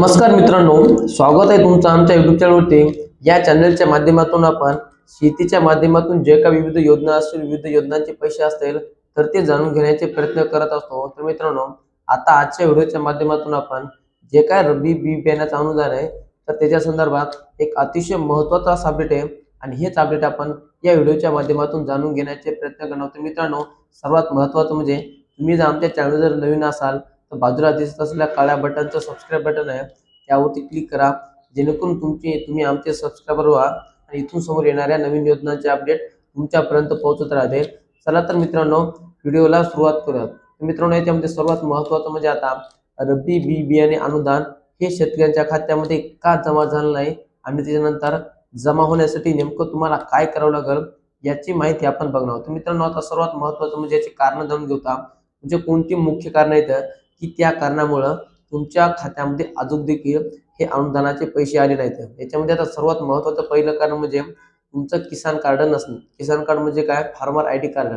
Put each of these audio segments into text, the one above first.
नमस्कार मित्रांनो, स्वागत आहे तुमचं आमच्या YouTube चॅनलवरती। या चॅनलच्या माध्यमातून आपण शेतीच्या माध्यमातून जे काही विविध योजना असतील, विविध योजनांचे पैसे असतील तर ते जाणून घेण्याचे प्रयत्न करत असतो। तर मित्रांनो, आता आजच्या व्हिडिओच्या माध्यमातून आपण जे काय रब्बी बी बियाण्याचं अनुदान आहे तर त्याच्या संदर्भात एक अतिशय महत्त्वाचा अपडेट आहे आणि हेच अपडेट आपण या व्हिडिओच्या माध्यमातून जाणून घेण्याचे प्रयत्न करणार आहोत। मित्रांनो, सर्वात महत्त्वाचं म्हणजे तुम्ही जर आमच्या चॅनल जर नवीन असाल तर बाजूला दिसत असलेल्या काळ्या बटनचं सबस्क्राइब बटन आहे त्यावरती क्लिक करा, जेणेकरून तुम्ही आमचे सबस्क्राइबर व्हा आणि इथून समोर येणाऱ्या नवीन योजनांचे अपडेट तुमच्यापर्यंत पोहोचत राहतील। चला तर मित्रांनो, व्हिडिओला सुरुवात करूया। मित्रांनो, याच्यामध्ये सर्वात महत्त्वाचं म्हणजे आता रब्बी बी बियाणे अनुदान हे शेतकऱ्यांच्या खात्यामध्ये का जमा झालं नाही आणि त्याच्यानंतर जमा होण्यासाठी नेमकं तुम्हाला काय करावं लागेल याची माहिती आपण बघणार आहोत। मित्रांनो, आता सर्वात महत्त्वाचं म्हणजे याची कारण जाणून घेऊया। म्हणजे कोणती मुख्य कारण आहेत की त्या कारणामुळे तुमच्या खात्यामध्ये अजून देखील हे अनुदानाचे पैसे आले नाहीत। याच्यामध्ये आता सर्वात महत्त्वाचं पहिलं कारण म्हणजे तुमचं किसान कार्ड नसणं। किसान कार्ड म्हणजे काय? Farmer ID card.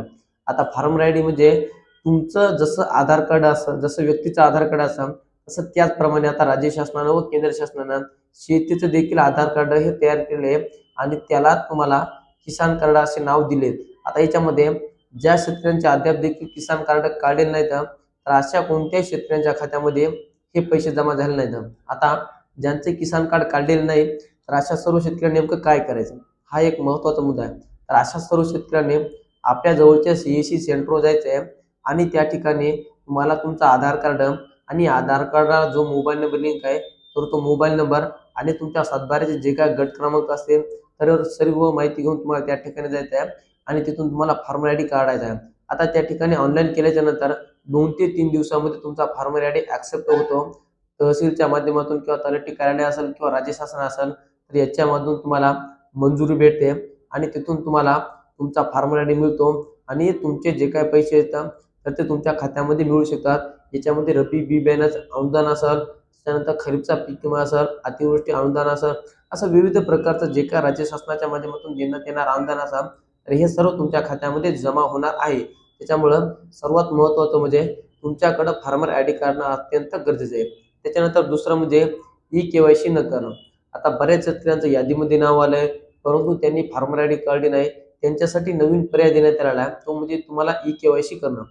आता फार्मर आयडी म्हणजे तुमचं जसं आधार कार्ड असं, जसं व्यक्तीचं आधार कार्ड असं, तसं त्याचप्रमाणे आता राज्य शासनानं व केंद्र शासनानं शेतीचं देखील आधार कार्ड हे तयार केले आणि त्याला तुम्हाला किसान कार्ड असे नाव दिले। आता याच्यामध्ये ज्या शेतकऱ्यांचे अद्याप देखील किसान कार्ड काढलेले नाहीत तर अशा कोणत्याही शेतकऱ्यांच्या खात्यामध्ये हे पैसे जमा झाले नाहीत। आता ज्यांचे किसान कार्ड काढलेले नाही तर अशा सर्व शेतकऱ्यांनी नेमकं काय करायचं, हा एक महत्त्वाचा मुद्दा आहे। तर अशा सर्व शेतकऱ्यांनी आपल्या जवळच्या सीएससी सेंटरवर जायचं आहे आणि त्या ठिकाणी तुम्हाला तुमचा आधार कार्ड आणि आधार कार्डाला जो मोबाईल नंबर लिंक आहे तर तो मोबाईल नंबर आणि तुमच्या सातबाऱ्याचे जे काय गट क्रमांक असतील तर सर्व माहिती घेऊन तुम्हाला त्या ठिकाणी जायचं आहे आणि तिथून तुम्हाला फार्मर आयडी काढायचा आहे। आता त्या ठिकाणी ऑनलाईन केल्याच्या नंतर 2 ते 3 दिवसामध्ये तुमचा फार्मर आयडी ॲक्सेप्ट होतो। तहसीलच्या माध्यमातून किंवा तलाठी कार्यालय असेल किंवा राज्य शासन असेल तर याच्यामधून तुम्हाला मंजुरी भेटते आणि तिथून तुम्हाला तुमचा फार्मर आयडी मिळतो आणि तुमचे जे काही पैसे येतात तर ते तुमच्या खात्यामध्ये मिळू शकतात। याच्यामध्ये रब्बी बी बियाण्याचं अनुदान असेल, त्यानंतर खरीपचा पीक विमा असेल, अतिवृष्टी अनुदान असेल, असं विविध प्रकारचं जे काय राज्य शासनाच्या माध्यमातून देण्यात येणार अनुदान असेल तर हे सर्व तुमच्या खात्यामध्ये जमा होणार आहे। त्याच्यामुळं सर्वात महत्त्वाचं म्हणजे तुमच्याकडे फार्मर आयडी काढणं अत्यंत गरजेचं आहे। त्याच्यानंतर दुसरं म्हणजे ई-केवायसी न करणं। आता बऱ्याच शेतकऱ्यांचं यादीमध्ये नाव आलंय परंतु त्यांनी फार्मर आयडी काढली नाही, त्यांच्यासाठी नवीन पर्याय देण्यात आला आहे, तो म्हणजे तुम्हाला ई-केवायसी करणं।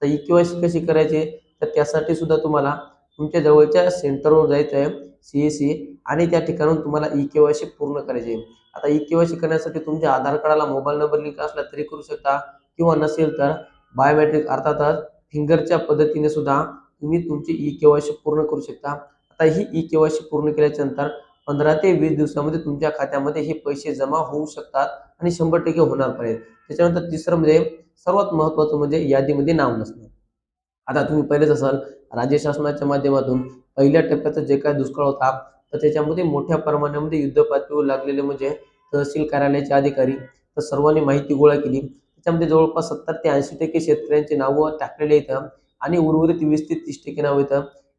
तर ई-केवायसी कशी करायची तर त्यासाठी सुद्धा तुम्हाला तुमच्या जवळच्या सेंटरवर जायचं आहे सीएससी आणि त्या ठिकाणून तुम्हाला ई-केवायसी पूर्ण करायची आहे। आता ई-केवायसी करण्यासाठी तुमच्या आधार कार्डाला मोबाईल नंबर लिंक असला तरी करू शकता किंवा नसेल तर बायोमेट्रिक अर्थातच फिंगरच्या पद्धतीने सुद्धा तुम्ही तुमची ई-केवायसी पूर्ण करू शकता। आता ही ई-केवायसी पूर्ण केल्याच्या नंतर 15 ते 20 दिवसामध्ये तुमच्या खात्यामध्ये हे पैसे जमा होऊ शकतात आणि 100% होणार पण आहेत। त्याच्यानंतर तिसरं म्हणजे सर्वात महत्त्वाचं म्हणजे यादीमध्ये नाव नसणं। आता तुम्ही पहिलेच असाल राज्य शासनाच्या माध्यमातून पहिल्या टप्प्याचा जे काही दुष्काळ होता तर त्याच्यामध्ये मोठ्या प्रमाणामध्ये युद्धपातळीवर लागलेले म्हणजे तहसील कार्यालयाचे अधिकारी तर सर्वांनी माहिती गोळा केली। त्याच्यामध्ये जवळपास 70 ते 80% शेतकऱ्यांची नावं टाकलेली आहेत आणि उर्वरित 20 ते 30% नाव आहेत।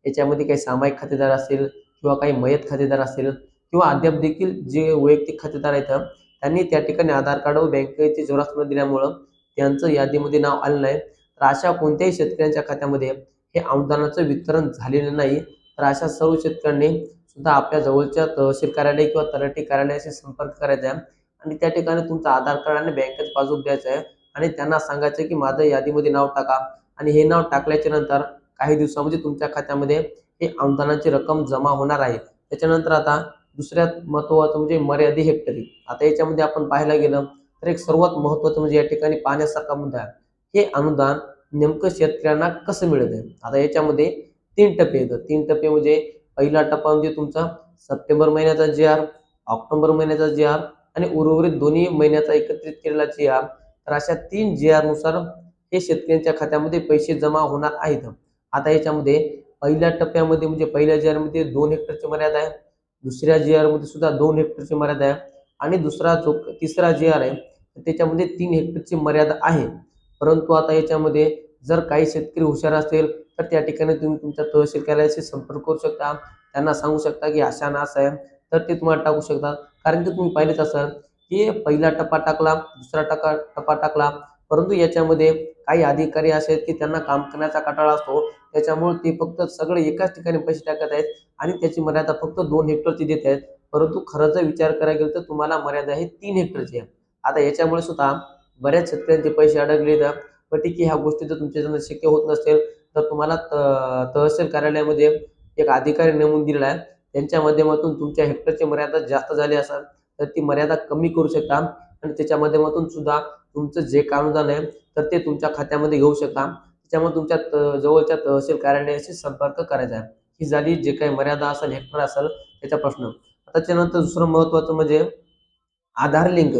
याच्यामध्ये काही सामायिक खातेदार असतील किंवा काही मयत खातेदार असतील किंवा अद्याप देखील जे वैयक्तिक खातेदार आहेत त्यांनी त्या ठिकाणी आधार कार्ड व बँकेचे झेरॉक्स न दिल्यामुळं त्यांचं यादीमध्ये नाव आलं नाही। तर अशा कोणत्याही शेतकऱ्यांच्या खात्यामध्ये हे अनुदानाचं वितरण झालेलं नाही तर अशा सर्व शेतकऱ्यांनी सुद्धा आपल्या जवळच्या तहसील कार्यालय किंवा तलाठी कार्यालयाशी संपर्क करायचा आहे आणि त्या ठिकाणी तुमचं आधार कार्ड आणि बँकेचं पासबुक द्यायचं आहे आणि त्यांना सांगायचं की माझं यादीमध्ये नाव टाका आणि हे नाव टाकल्याच्या नंतर काही दिवसामध्ये तुमच्या खात्यामध्ये हे अनुदानाची रक्कम जमा होणार आहे। त्याच्यानंतर आता दुसऱ्यात महत्त्वाचं म्हणजे मर्यादित हेक्टरी। आता याच्यामध्ये आपण पाहायला गेलं तर एक सर्वात महत्त्वाचं म्हणजे या ठिकाणी पाहण्यासारखा मुद्दा आहे, हे अनुदान नेमकं शेतकऱ्यांना कसं मिळत आहे। आता याच्यामध्ये 3 टप्पे येतात। 3 टप्पे म्हणजे पहिला टप्पा म्हणजे तुमचा सप्टेंबर महिन्याचा जी.आर, ऑक्टोबर महिन्याचा जी.आर आणि उर्वरित दोन्ही महिन्याचा एकत्रित केलेला जी.आर। तर अशा 3 जी.आर नुसार हे शेतकऱ्यांच्या खात्यामध्ये पैसे जमा होणार आहेत। आता याच्यामध्ये पहिल्या टप्प्यामध्ये म्हणजे पहिल्या जी.आर मध्ये 2 हेक्टरची मर्यादा आहे, दुसऱ्या जी.आर मध्ये सुद्धा 2 हेक्टरची मर्यादा आहे आणि तिसरा जी.आर आहे त्याच्यामध्ये 3 हेक्टरची मर्यादा आहे। परंतु आता याच्यामध्ये जर काही शेतकरी हुशार असतील तर त्या ठिकाणी तुम्ही तुमच्या तहसील कार्यालयाशी संपर्क करू शकता, त्यांना सांगू शकता की अशा ना असं आहे तर ते तुम्हाला टाकू शकतात। कारण की तुम्ही पाहिलेच असाल की पहिला टप्पा टाकला, दुसरा टप्पा टाकला परंतु याच्यामध्ये काही अधिकारी असे आहेत की त्यांना काम करण्याचा कंटाळा असतो, त्याच्यामुळे ते फक्त सगळे एकाच ठिकाणी पैसे टाकत आहेत आणि त्याची मर्यादा फक्त 2 हेक्टरची देत आहेत. परंतु खरं जर विचार करायला गेलं तर तुम्हाला मर्यादा आहे 3 हेक्टरची आहे. आता याच्यामुळे सुद्धा बऱ्याच शेतकऱ्यांचे पैसे अडकले. तर पण ठीक आहे, ह्या गोष्टी जर तुमच्याकडून शक्य होत नसेल तर तुम्हाला तहसील कार्यालयामध्ये एक अधिकारी नेमून दिलेला आहे. त्यांच्या माध्यमातून तुमच्या हेक्टरची मर्यादा जास्त झाली असेल तर ती मर्यादा कमी करू शकता आणि त्याच्या माध्यमातून सुद्धा तुमचं जे अनुदान आहे तर ते तुमच्या खात्यामध्ये घेऊ शकता. त्याच्यामुळे तुमच्या जवळच्या तहसील कार्यालयाशी संपर्क करायचा आहे. ही झाली जे काही मर्यादा असेल, हेक्टर असेल त्याचा प्रश्न. त्याच्यानंतर दुसरं महत्त्वाचं म्हणजे आधार लिंक.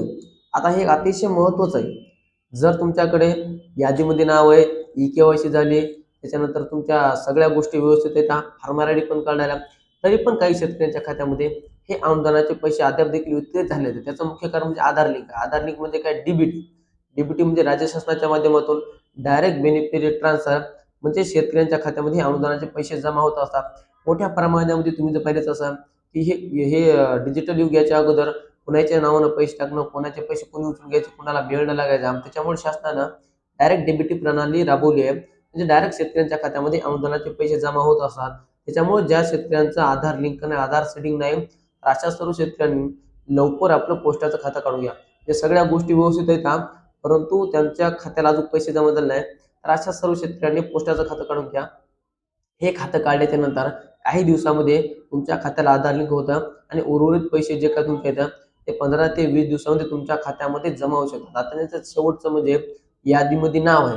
आता हे अतिशय महत्त्वाचं आहे. जर तुमच्याकडे यादीमध्ये नाव आहे, ई-के-वाय-सी झाली, त्याच्यानंतर तुमच्या सगळ्या गोष्टी व्यवस्थित आहेत, फार्मर आय डी पण काढायला, तरी पण काही शेतकऱ्यांच्या खात्यामध्ये हे अनुदानाचे पैसे अद्याप देखील वितरित झाले आहेत. त्याचं मुख्य कारण म्हणजे आधार लिंक. आधार लिंक म्हणजे काय? डीबीटी. डीबीटी म्हणजे राज्य शासनाच्या माध्यमातून डायरेक्ट बेनिफिट ट्रान्सफर, म्हणजे शेतकऱ्यांच्या खात्यामध्ये हे अनुदानाचे पैसे जमा होत असतात. मोठ्या प्रमाणामध्ये तुम्ही जर पाहिलेच असाल की हे हे डिजिटल युग याच्या अगोदर कोणाच्या नावानं पैसे टाकणं, कोणाचे पैसे कोणी उचलून घ्यायचे, कोणाला वेळ न लागायचा. त्याच्यामुळे शासनानं डायरेक्ट डीबीटी प्रणाली राबवली आहे. म्हणजे डायरेक्ट शेतकऱ्यांच्या खात्यामध्ये अनुदानाचे पैसे जमा होत असतात. त्याच्यामुळे ज्या शेतकऱ्यांचं आधार लिंक नाही, आधार सेटिंग नाही, तर अशा सर्व शेतकऱ्यांनी लवकर आपलं पोस्टाचं खातं काढून घ्या. या सगळ्या गोष्टी व्यवस्थित आहेत, परंतु त्यांच्या खात्याला अजून पैसे जमा झाले नाही, तर अशा सर्व शेतकऱ्यांनी पोस्टाचं खातं काढून घ्या. हे खातं काढल्याच्या नंतर काही दिवसामध्ये तुमच्या खात्याला आधार लिंक होतं आणि उर्वरित पैसे जे काय तुमच्या येतात ते 15 ते 20 दिवसामध्ये तुमच्या खात्यामध्ये जमा होऊ शकतात. आता त्याचं शेवटचं म्हणजे यादीमध्ये नाव आहे,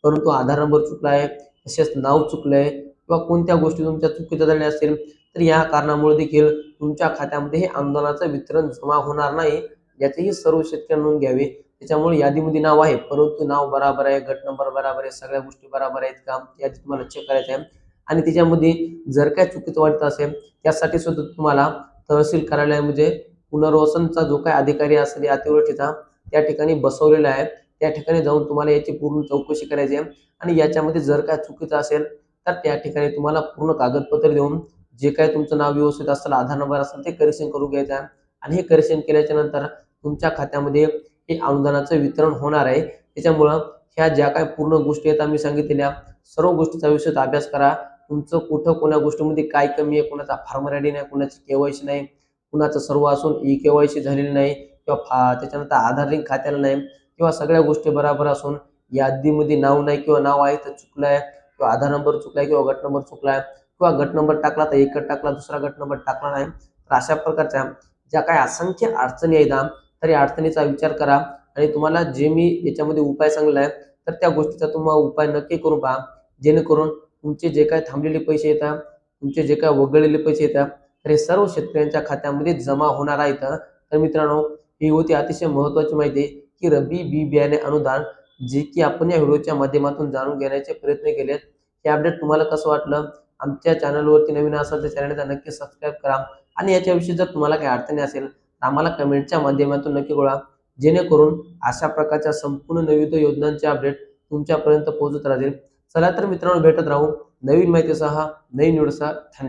परंतु आधार नंबर चुकला आहे, तसेच नाव चुकलं आहे किंवा कोणत्या गोष्टी तुमच्या चुकीच्या झाल्या असतील, तर या कारणामुळे देखील तुमच्या खात्यामध्ये हे अनुदानाचं वितरण जमा होणार नाही, याचीही सर्व शेतकऱ्यांनी नोंद घ्यावी. त्याच्यामुळे यादीमध्ये नाव आहे, परंतु नाव बरोबर आहे, गट नंबर बरोबर आहे, सगळ्या गोष्टी बरोबर आहेत का याची तुम्हाला चेक करायचं आहे. आणि त्याच्यामध्ये जर काय चुकीचं वाटत असेल त्यासाठी सुद्धा तुम्हाला तहसील कार्यालयामध्ये पुनर्वसनचा जो काही अधिकारी असेल अतिवृष्टीचा, त्या ठिकाणी बसवलेला आहे. त्या ठिकाणी जाऊन तुम्हाला याची पूर्ण चौकशी करायची आहे आणि याच्यामध्ये जर काय चुकीचं असेल तर त्या ठिकाणी तुम्हाला पूर्ण कागदपत्र देऊन जे काही तुमचं नाव व्यवस्थित असेल, आधार नंबर असेल, ते करेक्शन करून घ्यायचं आहे. आणि हे करेक्शन केल्याच्या नंतर तुमच्या खात्यामध्ये हे अनुदानाचं वितरण होणार आहे. त्याच्यामुळं ह्या ज्या काही पूर्ण गोष्टी आहेत आम्ही सांगितलेल्या, सर्व गोष्टीचा व्यवस्थित अभ्यास करा. तुमचं कुठं कोण्या गोष्टीमध्ये काय कमी आहे, कोणाचा फार्मर आयडी नाही, कोणाची केवायसी नाही, कुणाचं सर्व असून ई-के-वाय-सी झालेली नाही किंवा त्याच्यानंतर आधार लिंक खात्याला नाही किंवा सगळ्या गोष्टी बरोबर असून यादीमध्ये नाव नाही किंवा नाव आहे तर चुकलं आहे किंवा आधार नंबर चुकलाय किंवा गट नंबर चुकला आहे किंवा गट नंबर टाकला तर एक गट टाकला, दुसरा गट नंबर टाकला नाही, तर अशा प्रकारच्या ज्या काही असंख्य अडचणी आहेत तर या अडचणीचा विचार करा आणि तुम्हाला जे मी याच्यामध्ये उपाय सांगला आहे तर त्या गोष्टीचा तुम्हाला उपाय नक्की करून पहा, जेणेकरून तुमचे जे काही थांबलेले पैसे येतात, तुमचे जे काही वगळलेले पैसे येतात, तर हे सर्व शेतकऱ्यांच्या खात्यामध्ये जमा होणार आहेत. तर मित्रांनो, ही होती अतिशय महत्त्वाची माहिती की रब्बी बी बियाणे अनुदान, जे की आपण या व्हिडिओच्या माध्यमातून जाणून घेण्याचे प्रयत्न केलेत. हे अपडेट तुम्हाला कसं वाटलं? आमच्या चॅनलवरती नवीन असाल तर चॅनलला नक्की सबस्क्राईब करा आणि याच्याविषयी जर तुम्हाला काही अडचणी असेल तर आम्हाला कमेंटच्या माध्यमातून नक्की कळवा, जेणेकरून अशा प्रकारच्या संपूर्ण विविध योजनांचे अपडेट तुमच्यापर्यंत पोहोचत राहतील. चला तर मित्रांनो, भेटत राहू नवीन माहितीसह, नवीन व्हिडिओसह. धन्यवाद.